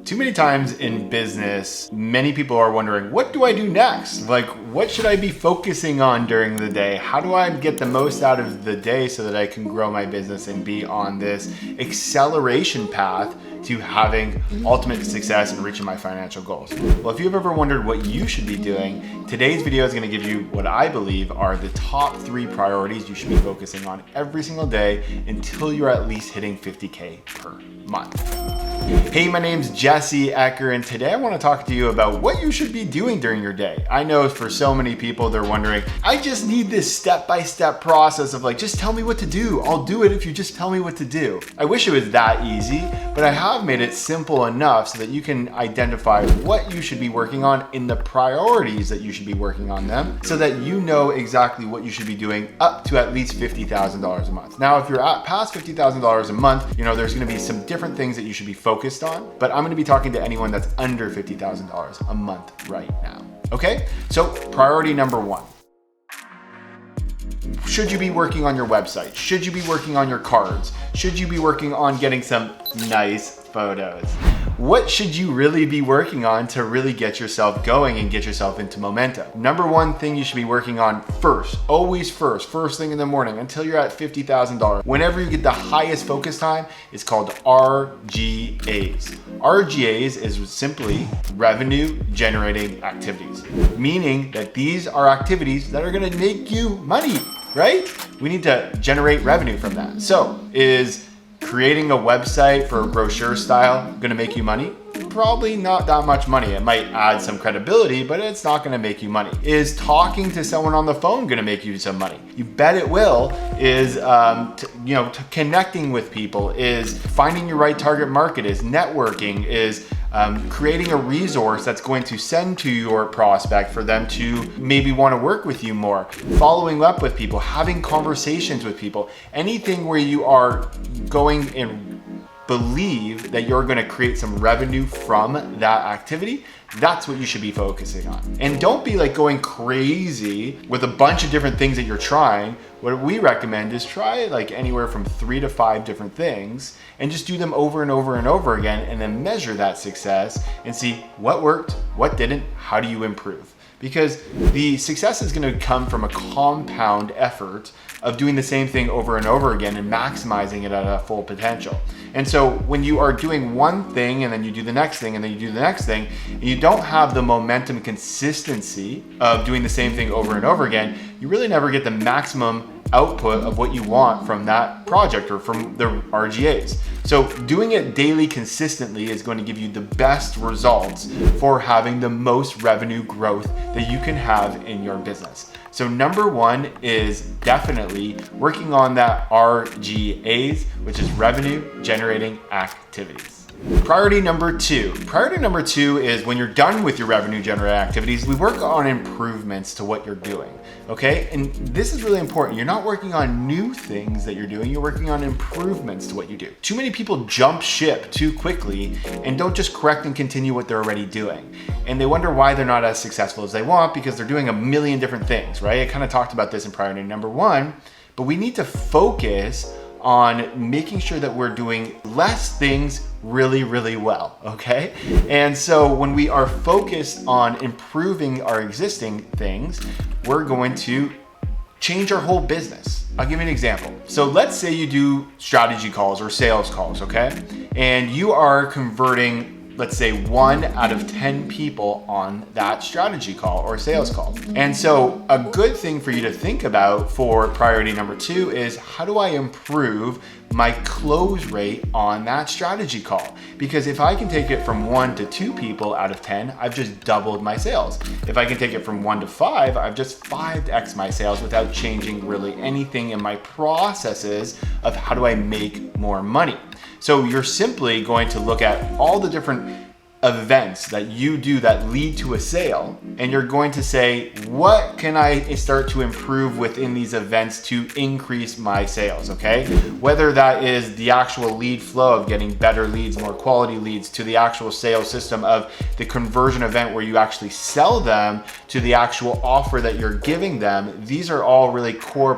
Too many times in business, many people are wondering, what do I do next? Like, what should I be focusing on during the day? How do I get the most out of the day so that I can grow my business and be on this acceleration path to having ultimate success and reaching my financial goals? Well, if you've ever wondered what you should be doing, today's video is going to give you what I believe are the top 3 priorities you should be focusing on every single day until you're at least hitting 50K per month. Hey, my name's Jesse Eker, and today I want to talk to you about what you should be doing during your day. I know for so many people, they're wondering, I just need this step-by-step process of like, just tell me what to do. I'll do it if you just tell me what to do. I wish it was that easy, but I have made it simple enough so that you can identify what you should be working on in the priorities that you should be working on them so that you know exactly what you should be doing up to at least $50,000 a month. Now, if you're at past $50,000 a month, you know, there's going to be some different things that you should be focused on, but I'm going to be talking to anyone that's under $50,000 a month right now. Okay, so priority number 1. Should you be working on your website? Should you be working on your cards? Should you be working on getting some nice photos? What should you really be working on to really get yourself going and get yourself into momentum? Number 1 thing you should be working on first, always first thing in the morning until you're at $50,000. Whenever you get the highest focus time, it's called RGAs. RGAs is simply revenue generating activities, meaning that these are activities that are gonna make you money, right? We need to generate revenue from that. So is creating a website for a brochure style gonna make you money? Probably not that much money. It might add some credibility, but it's not gonna make you money. Is talking to someone on the phone gonna make you some money? You bet it will. Is connecting with people, is finding your right target market, is networking, is creating a resource that's going to send to your prospect for them to maybe want to work with you more, following up with people, having conversations with people, anything where you are going and believe that you're going to create some revenue from that activity. That's what you should be focusing on. And don't be like going crazy with a bunch of different things that you're trying. What we recommend is try like anywhere from 3 to 5 different things and just do them over and over and over again, and then measure that success and see what worked, what didn't, how do you improve? Because the success is going to come from a compound effort of doing the same thing over and over again and maximizing it at a full potential. And so when you are doing one thing and then you do the next thing and then you do the next thing, and you don't have the momentum consistency of doing the same thing over and over again, you really never get the maximum output of what you want from that project or from the RGAs. So doing it daily consistently is going to give you the best results for having the most revenue growth that you can have in your business. So number 1 is definitely working on that RGAs, which is revenue generating activities. Priority number 2. Priority number 2 is when you're done with your revenue generating activities, we work on improvements to what you're doing. Okay, and this is really important. You're not working on new things that you're doing, you're working on improvements to what you do. Too many people jump ship too quickly and don't just correct and continue what they're already doing. And they wonder why they're not as successful as they want because they're doing a million different things, right? I kind of talked about this in priority number 1, but we need to focus on making sure that we're doing less things really, really well, okay? And so when we are focused on improving our existing things, we're going to change our whole business. I'll give you an example. So let's say you do strategy calls or sales calls, okay? And you are converting, let's say 1 out of 10 people on that strategy call or sales call. And so a good thing for you to think about for priority number 2 is how do I improve my close rate on that strategy call? Because if I can take it from 1 to 2 people out of 10, I've just doubled my sales. If I can take it from 1 to 5, I've just 5x my sales without changing really anything in my processes of how do I make more money. So you're simply going to look at all the different events that you do that lead to a sale, and you're going to say, what can I start to improve within these events to increase my sales, okay? Whether that is the actual lead flow of getting better leads, more quality leads, to the actual sales system of the conversion event where you actually sell them, to the actual offer that you're giving them. These are all really core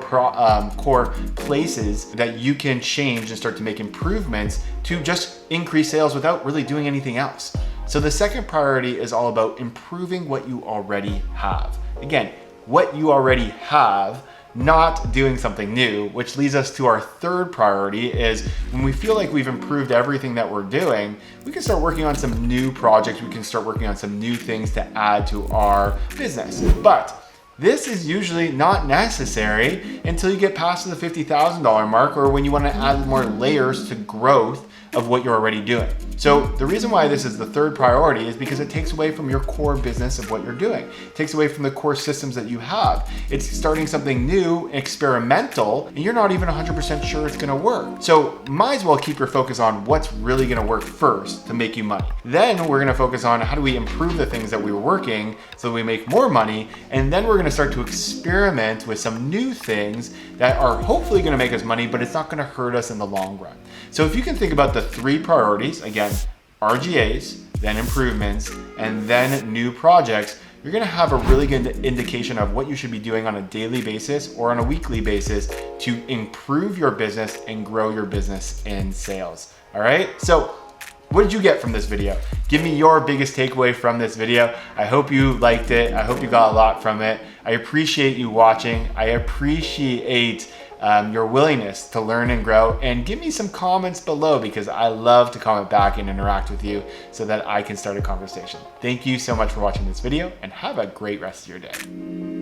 places that you can change and start to make improvements to just increase sales without really doing anything else. So the second priority is all about improving what you already have. Again, what you already have, not doing something new, which leads us to our third priority is when we feel like we've improved everything that we're doing, we can start working on some new projects, we can start working on some new things to add to our business. But this is usually not necessary until you get past the $50,000 mark or when you want to add more layers to growth of what you're already doing. So the reason why this is the third priority is because it takes away from your core business of what you're doing. It takes away from the core systems that you have. It's starting something new, experimental, and you're not even 100% sure it's gonna work. So might as well keep your focus on what's really gonna work first to make you money. Then we're gonna focus on how do we improve the things that we were working so that we make more money, and then we're gonna start to experiment with some new things that are hopefully gonna make us money, but it's not gonna hurt us in the long run. So if you can think about the three priorities, again, RGAs, then improvements, and then new projects, you're gonna have a really good indication of what you should be doing on a daily basis or on a weekly basis to improve your business and grow your business in sales. All right, so what did you get from this video? Give me your biggest takeaway from this video. I hope you liked it. I hope you got a lot from it. I appreciate you watching. I appreciate your willingness to learn and grow, and give me some comments below because I love to comment back and interact with you so that I can start a conversation. Thank you so much for watching this video and have a great rest of your day.